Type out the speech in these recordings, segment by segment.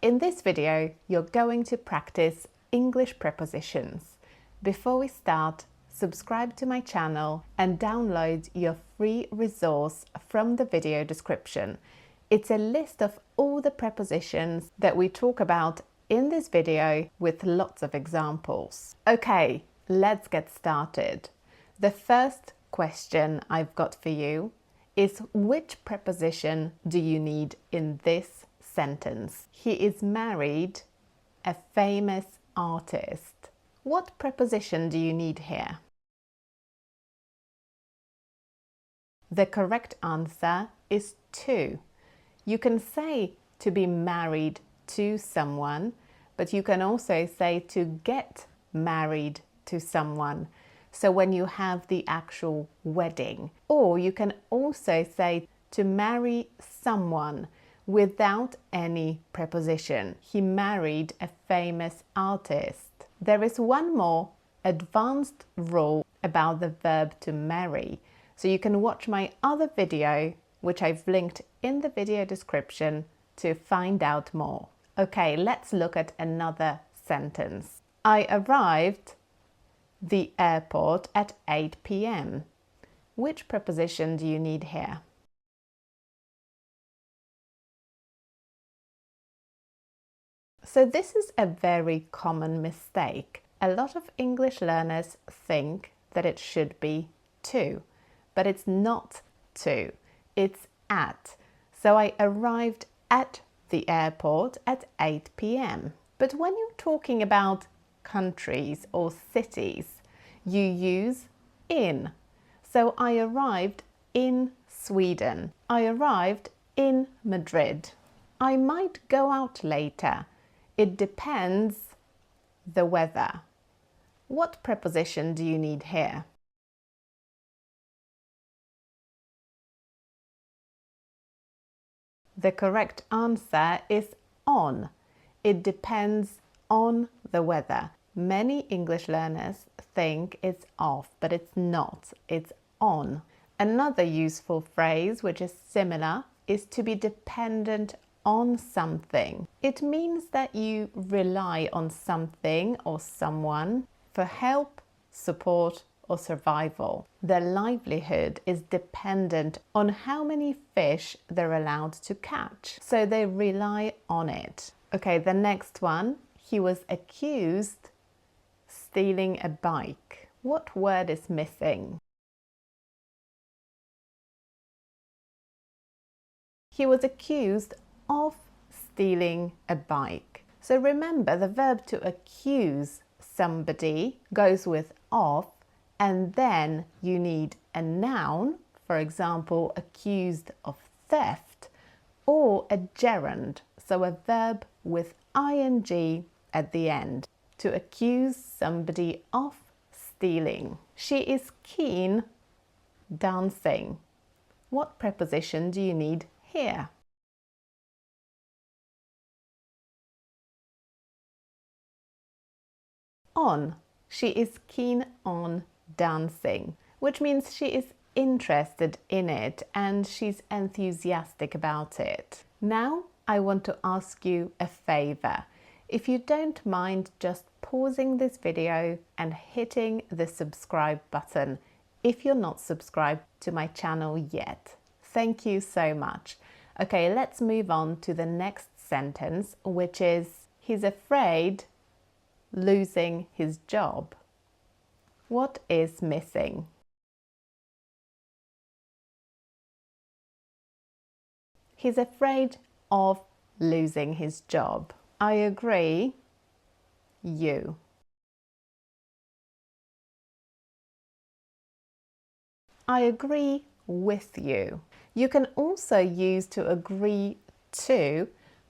In this video, you're going to practice English prepositions. Before we start, subscribe to my channel and download your free resource from the video description. It's a list of all the prepositions that we talk about in this video with lots of examples. Okay, let's get started. The first question I've got for you is, which preposition do you need in this sentence? He is married, a famous artist. What preposition do you need here? The correct answer is to. You can say to be married to someone, but you can also say to get married to someone. So when you have the actual wedding, or you can also say to marry someone without any preposition. He married a famous artist. There is one more advanced rule about the verb to marry. So you can watch my other video, which I've linked in the video description, to find out more. Okay, let's look at another sentence. I arrived the airport at 8 p.m. Which preposition do you need here? So this is a very common mistake. A lot of English learners think that it should be to, but it's not to, it's at. So I arrived at the airport at 8 p.m. But when you're talking about countries or cities, you use in. So I arrived in Sweden. I arrived in Madrid. I might go out later. It depends the weather. What preposition do you need here? The correct answer is on. It depends on the weather. Many English learners think it's off, but it's not. It's on. Another useful phrase which is similar is to be dependent on something. It means that you rely on something or someone for help, support, or survival. Their livelihood is dependent on how many fish they're allowed to catch, so they rely on it. Okay, the next one. He was accused stealing a bike. What word is missing? He was accused of stealing a bike. So remember, the verb to accuse somebody goes with of, and then you need a noun, for example, accused of theft, or a gerund, so a verb with ing at the end, to accuse somebody of stealing. She is keen dancing. What preposition do you need here? On. She is keen on dancing, which means she is interested in it and she's enthusiastic about it. Now I want to ask you a favor. If you don't mind just pausing this video and hitting the subscribe button if you're not subscribed to my channel yet. Thank you so much. Okay, let's move on to the next sentence, which is, he's afraid losing his job. What is missing? He's afraid of losing his job. I agree. You. I agree with you. You can also use to agree to,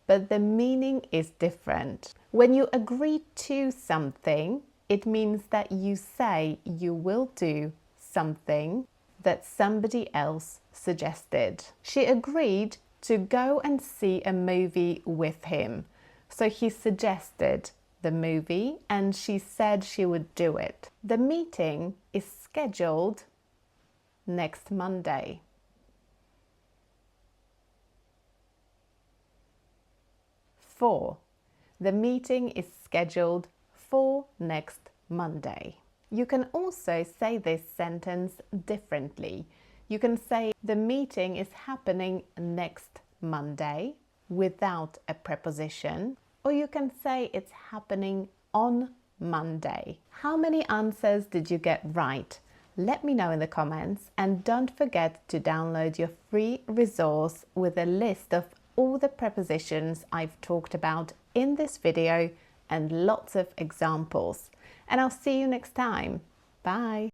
but the meaning is different. When you agree to something, it means that you say you will do something that somebody else suggested. She agreed to go and see a movie with him. So he suggested the movie and she said she would do it. The meeting is scheduled next Monday. 4. The meeting is scheduled for next Monday. You can also say this sentence differently. You can say the meeting is happening next Monday without a preposition, or you can say it's happening on Monday. How many answers did you get right? Let me know in the comments, and don't forget to download your free resource with a list of all the prepositions I've talked about in this video and lots of examples. And I'll see you next time. Bye!